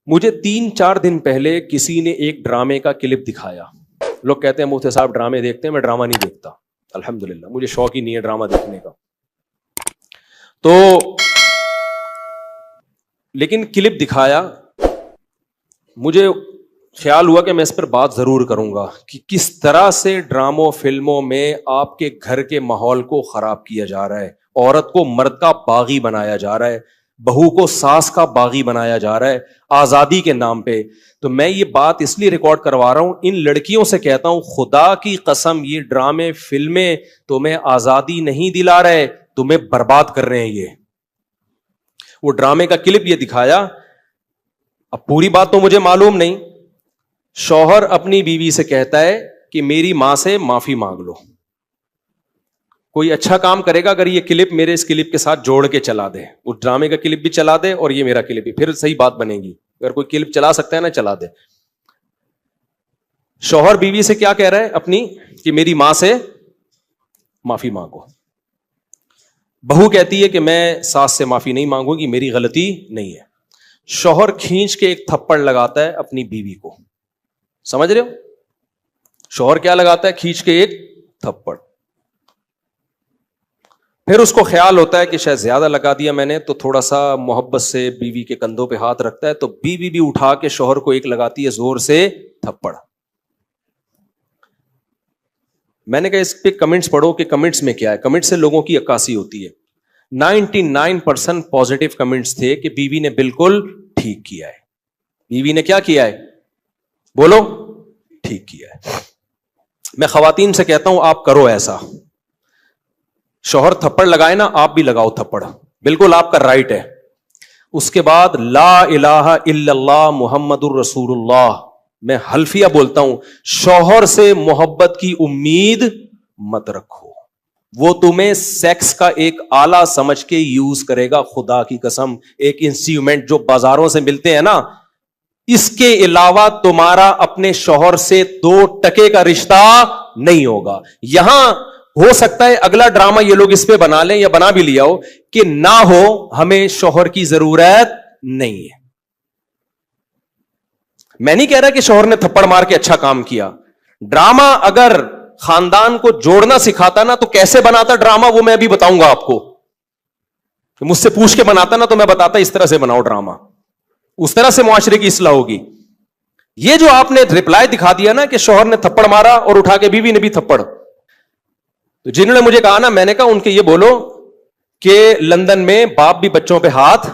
مجھے 3-4 دن پہلے کسی نے ایک ڈرامے کا کلپ دکھایا. لوگ کہتے ہیں مفتی صاحب ڈرامے دیکھتے ہیں, میں ڈرامہ نہیں دیکھتا الحمدللہ, مجھے شوق ہی نہیں ہے ڈرامہ دیکھنے کا. تو لیکن کلپ دکھایا, مجھے خیال ہوا کہ میں اس پر بات ضرور کروں گا کہ کس طرح سے ڈراموں فلموں میں آپ کے گھر کے ماحول کو خراب کیا جا رہا ہے, عورت کو مرد کا باغی بنایا جا رہا ہے, بہو کو ساس کا باغی بنایا جا رہا ہے آزادی کے نام پہ. تو میں یہ بات اس لیے ریکارڈ کروا رہا ہوں, ان لڑکیوں سے کہتا ہوں خدا کی قسم یہ ڈرامے فلمیں تمہیں آزادی نہیں دلا رہے, تمہیں برباد کر رہے ہیں. یہ وہ ڈرامے کا کلپ یہ دکھایا, اب پوری بات تو مجھے معلوم نہیں. شوہر اپنی بیوی سے کہتا ہے کہ میری ماں سے معافی مانگ لو. کوئی اچھا کام کرے گا اگر یہ کلپ میرے اس کلپ کے ساتھ جوڑ کے چلا دے, اس ڈرامے کا کلپ بھی چلا دے اور یہ میرا کلپ بھی, پھر صحیح بات بنے گی. اگر کوئی کلپ چلا سکتا ہے نا چلا دے. شوہر بیوی سے کیا کہہ رہا ہے اپنی, کہ میری ماں سے معافی مانگو. بہو کہتی ہے کہ میں ساس سے معافی نہیں مانگوں گی, میری غلطی نہیں ہے. شوہر کھینچ کے ایک تھپڑ لگاتا ہے اپنی بیوی کو. سمجھ رہے ہو, شوہر کیا لگاتا ہے, کھینچ کے ایک تھپڑ. پھر اس کو خیال ہوتا ہے کہ شاید زیادہ لگا دیا میں نے, تو تھوڑا سا محبت سے بیوی کے کندھوں پہ ہاتھ رکھتا ہے, تو بیوی بھی اٹھا کے شوہر کو ایک لگاتی ہے زور سے تھپڑ. میں نے کہا اس پہ کمنٹس پڑھو کہ کمنٹس میں کیا ہے. کمنٹ سے لوگوں کی عکاسی ہوتی ہے. 99% پازیٹیو کمنٹس تھے کہ بیوی نے بالکل ٹھیک کیا ہے. بیوی نے کیا کیا ہے, بولو, ٹھیک کیا ہے. میں خواتین سے کہتا ہوں آپ کرو ایسا, شوہر تھپڑ لگائے نا آپ بھی لگاؤ تھپڑ, بالکل آپ کا رائٹ ہے. اس کے بعد لا الہ الا اللہ محمد الرسول اللہ, میں حلفیہ بولتا ہوں, شوہر سے محبت کی امید مت رکھو, وہ تمہیں سیکس کا ایک آلہ سمجھ کے یوز کرے گا. خدا کی قسم, ایک انسٹرومنٹ جو بازاروں سے ملتے ہیں نا, اس کے علاوہ تمہارا اپنے شوہر سے 2 ٹکے کا رشتہ نہیں ہوگا. یہاں ہو سکتا ہے اگلا ڈرامہ یہ لوگ اس پہ بنا لیں یا بنا بھی لیا ہو کہ نہ ہو ہمیں شوہر کی ضرورت نہیں ہے. میں نہیں کہہ رہا کہ شوہر نے تھپڑ مار کے اچھا کام کیا. ڈرامہ اگر خاندان کو جوڑنا سکھاتا نا تو کیسے بناتا ڈرامہ, وہ میں ابھی بتاؤں گا آپ کو. مجھ سے پوچھ کے بناتا نا تو میں بتاتا اس طرح سے بناؤ ڈرامہ, اس طرح سے معاشرے کی اصلاح ہوگی. یہ جو آپ نے ریپلائی دکھا دیا نا کہ شوہر نے تھپڑ مارا اور اٹھا کے بیوی نے بھی تھپڑ, تو جنہوں نے مجھے کہا نا, میں نے کہا ان کے یہ بولو کہ لندن میں باپ بھی بچوں پہ ہاتھ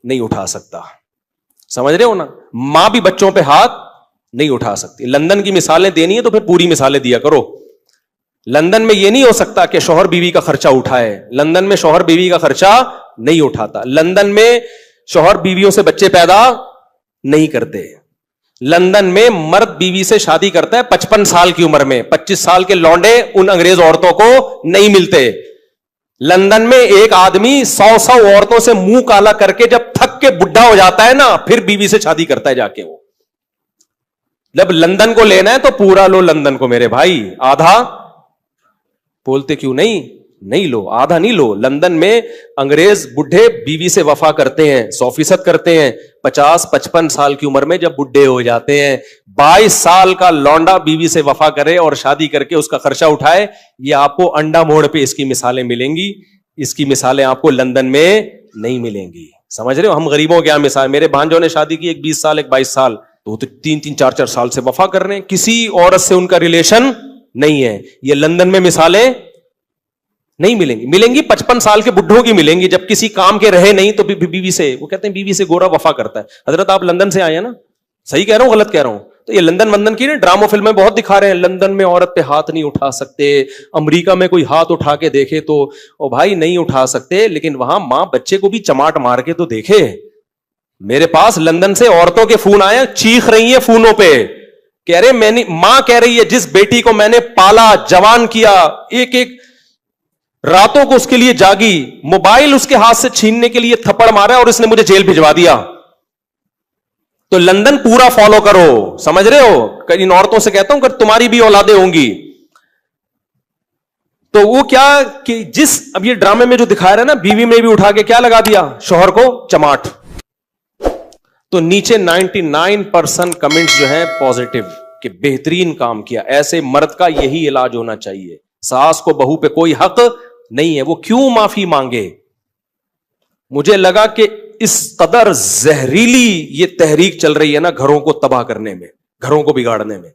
نہیں اٹھا سکتا. سمجھ رہے ہو نا, ماں بھی بچوں پہ ہاتھ نہیں اٹھا سکتی. لندن کی مثالیں دینی ہے تو پھر پوری مثالیں دیا کرو. لندن میں یہ نہیں ہو سکتا کہ شوہر بیوی کا خرچہ اٹھائے. لندن میں شوہر بیوی کا خرچہ نہیں اٹھاتا. لندن میں شوہر بیویوں سے بچے پیدا نہیں کرتے. لندن میں مرد بیوی سے شادی کرتا ہے 55 سال کی عمر میں. 25 سال کے لونڈے ان انگریز عورتوں کو نہیں ملتے. لندن میں ایک آدمی 100 عورتوں سے منہ کالا کر کے جب تھک کے بڈھا ہو جاتا ہے نا, پھر بیوی سے شادی کرتا ہے جا کے. وہ جب لندن کو لینا ہے تو پورا لو لندن کو میرے بھائی, آدھا بولتے کیوں نہیں لو, آدھا نہیں لو. لندن میں انگریز بڈھے بیوی سے وفا کرتے ہیں, 100% کرتے ہیں. 50-55 سال کی عمر میں جب بڈھے ہو جاتے ہیں, 22 سال کا لونڈا بیوی سے وفا کرے اور شادی کر کے اس کا خرچہ اٹھائے. یہ آپ کو انڈا موڑ پہ اس کی مثالیں ملیں گی, اس کی مثالیں آپ کو لندن میں نہیں ملیں گی. سمجھ رہے ہو, ہم غریبوں کے یہاں مثال, میرے بھانجوں نے شادی کی, ایک 20 سال ایک 22 سال, تو 3-4 سال سے وفا کر رہے ہیں, کسی عورت سے ان کا ریلیشن نہیں ہے. یہ لندن میں مثالیں نہیں ملیں گی. ملیں گی 55 سال کے بڈھوں کی ملیں گی جب کسی کام کے رہے نہیں تو بیوی سے, وہ کہتے ہیں بیوی سے گورا وفا کرتا ہے. حضرت آپ لندن سے آئے ہیں نا, صحیح کہہ رہا ہوں غلط کہہ رہا ہوں؟ تو یہ لندن کی نا ڈراموں فلمیں بہت دکھا رہے ہیں, لندن میں عورت پہ ہاتھ نہیں اٹھا سکتے. امریکہ میں کوئی ہاتھ اٹھا کے دیکھے تو او بھائی نہیں اٹھا سکتے, لیکن وہاں ماں بچے کو بھی چماٹ مار کے تو دیکھے. میرے پاس لندن سے عورتوں کے فون آئے, چیخ رہی ہیں فونوں پہ, کہہ رہے ماں کہہ رہی ہے جس بیٹی کو میں نے پالا جوان کیا, ایک راتوں کو اس کے لیے جاگی, موبائل اس کے ہاتھ سے چھیننے کے لیے تھپڑ مارا اور اس نے مجھے جیل بھجوا دیا. تو لندن پورا فالو کرو. سمجھ رہے ہو, ان عورتوں سے کہتا ہوں کہ تمہاری بھی اولادیں ہوں گی تو وہ کیا کہ اب یہ ڈرامے میں جو دکھا رہا ہے نا, بیوی میں بھی اٹھا کے کیا لگا دیا, شوہر کو چماٹ. تو نیچے 99% کمنٹس جو ہیں پازیٹو کہ بہترین کام کیا. ایسے مرد کا یہی علاج ہونا چاہیے. ساس کو بہو پہ کوئی حق نہیں ہے, وہ کیوں معافی مانگے. مجھے لگا کہ اس قدر زہریلی یہ تحریک چل رہی ہے نا گھروں کو تباہ کرنے میں, گھروں کو بگاڑنے میں,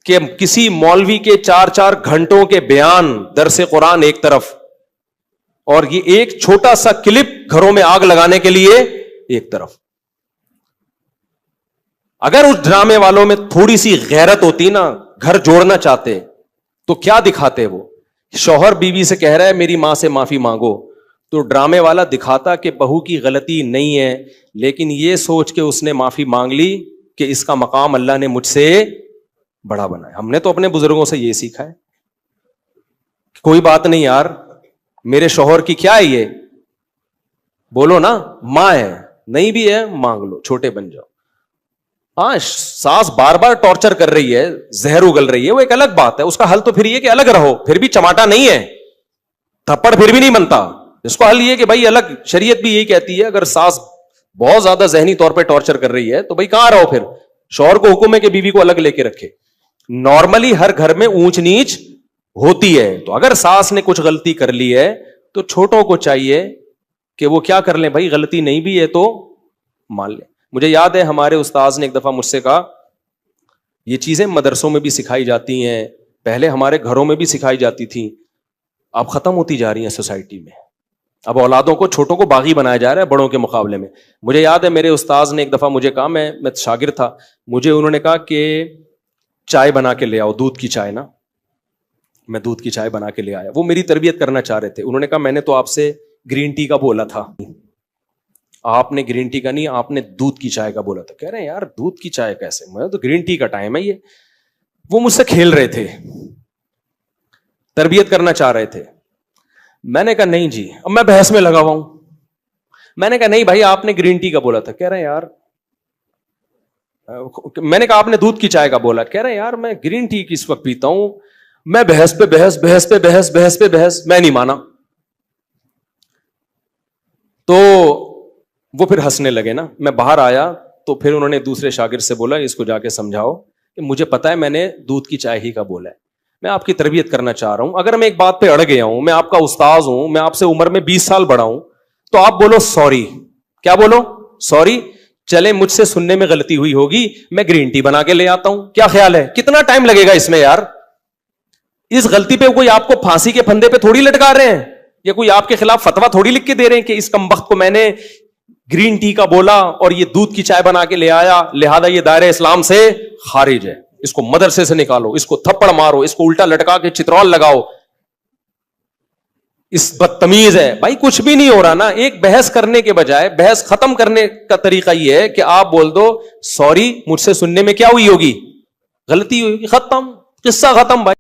کہ کسی مولوی کے 4 گھنٹوں کے بیان, درس قرآن ایک طرف, اور یہ ایک چھوٹا سا کلپ گھروں میں آگ لگانے کے لیے ایک طرف. اگر اس ڈرامے والوں میں تھوڑی سی غیرت ہوتی نا, گھر جوڑنا چاہتے, تو کیا دکھاتے وہ؟ شوہر بیوی سے کہہ رہا ہے میری ماں سے معافی مانگو, تو ڈرامے والا دکھاتا کہ بہو کی غلطی نہیں ہے, لیکن یہ سوچ کے اس نے معافی مانگ لی کہ اس کا مقام اللہ نے مجھ سے بڑا بنایا. ہم نے تو اپنے بزرگوں سے یہ سیکھا ہے, کوئی بات نہیں یار, میرے شوہر کی کیا ہے یہ, بولو نا, ماں ہے, نہیں بھی ہے مانگ لو, چھوٹے بن جاؤ. ہاں ساس بار بار ٹارچر کر رہی ہے, زہر اگل رہی ہے, وہ ایک الگ بات ہے, اس کا حل تو پھر یہ کہ الگ رہو, پھر بھی چماٹا نہیں ہے, تھپڑ پھر بھی نہیں بنتا. اس کو حل یہ کہ بھائی الگ, شریعت بھی یہی کہتی ہے اگر ساس بہت زیادہ ذہنی طور پہ ٹارچر کر رہی ہے تو بھائی کہاں رہو, پھر شوہر کو حکم ہے کہ بیوی کو الگ لے کے رکھے. نارملی ہر گھر میں اونچ نیچ ہوتی ہے, تو اگر ساس نے کچھ غلطی کر لی ہے تو چھوٹوں کو چاہیے کہ وہ کیا کر لیں, بھائی غلطی نہیں بھی ہے تو مان لیں. مجھے یاد ہے ہمارے استاذ نے ایک دفعہ مجھ سے کہا, یہ چیزیں مدرسوں میں بھی سکھائی جاتی ہیں, پہلے ہمارے گھروں میں بھی سکھائی جاتی تھیں, اب ختم ہوتی جا رہی ہیں سوسائٹی میں. اب اولادوں کو, چھوٹوں کو باغی بنایا جا رہا ہے بڑوں کے مقابلے میں. مجھے یاد ہے میرے استاذ نے ایک دفعہ مجھے کہا, میں شاگرد تھا, مجھے انہوں نے کہا کہ چائے بنا کے لے آؤ, دودھ کی چائے نا. میں دودھ کی چائے بنا کے لے آیا. وہ میری تربیت کرنا چاہ رہے تھے. انہوں نے کہا میں نے تو آپ سے گرین ٹی کا بولا تھا, آپ نے گرین ٹی کا نہیں, آپ نے دودھ کی چائے کا بولا تھا. کہہ رہے ہیں یار دودھ کی چائے کیسے, میں تو گرین ٹی کا ٹائم ہے یہ. وہ مجھ سے کھیل رہے تھے, تربیت کرنا چاہ رہے تھے. میں نے کہا نہیں جی, اب میں بحث میں لگا ہوا ہوں. میں نے کہا نہیں بھائی آپ نے گرین ٹی کا بولا تھا. کہہ رہے ہیں یار, میں نے کہا آپ نے دودھ کی چائے کا بولا. کہہ رہے ہیں یار میں گرین ٹی کس وقت پیتا ہوں, میں بحث پہ بحث, بحث پہ بحث, بحث پہ بحث, میں نہیں مانا. تو وہ پھر ہنسنے لگے نا. میں باہر آیا تو پھر انہوں نے دوسرے شاگرد سے بولا اس کو جا کے سمجھاؤ کہ مجھے پتا ہے میں نے دودھ کی چائے ہی کا بولا ہے, میں آپ کی تربیت کرنا چاہ رہا ہوں. اگر میں ایک بات پہ اڑ گیا ہوں, میں آپ کا استاذ ہوں, میں آپ سے عمر میں 20 سال بڑا ہوں, تو آپ بولو سوری. کیا بولو؟ سوری. چلے مجھ سے سننے میں غلطی ہوئی ہوگی, میں گرین ٹی بنا کے لے آتا ہوں. کیا خیال ہے, کتنا ٹائم لگے گا اس میں یار؟ اس غلطی پہ کوئی آپ کو پھانسی کے پھندے پہ تھوڑی لٹکا رہے ہیں, یا کوئی آپ کے خلاف فتوا تھوڑی لکھ کے دے رہے ہیں کہ اس کمبخت کو میں نے گرین ٹی کا بولا اور یہ دودھ کی چائے بنا کے لے آیا, لہذا یہ دائرہ اسلام سے خارج ہے, اس کو مدرسے سے نکالو, اس کو تھپڑ مارو, اس کو الٹا لٹکا کے چترول لگاؤ, اس بدتمیز ہے. بھائی کچھ بھی نہیں ہو رہا نا. ایک بحث کرنے کے بجائے بحث ختم کرنے کا طریقہ یہ ہے کہ آپ بول دو سوری, مجھ سے سننے میں کیا ہوئی ہوگی, غلطی ہوئی ہوگی, ختم, قصہ ختم. بھائی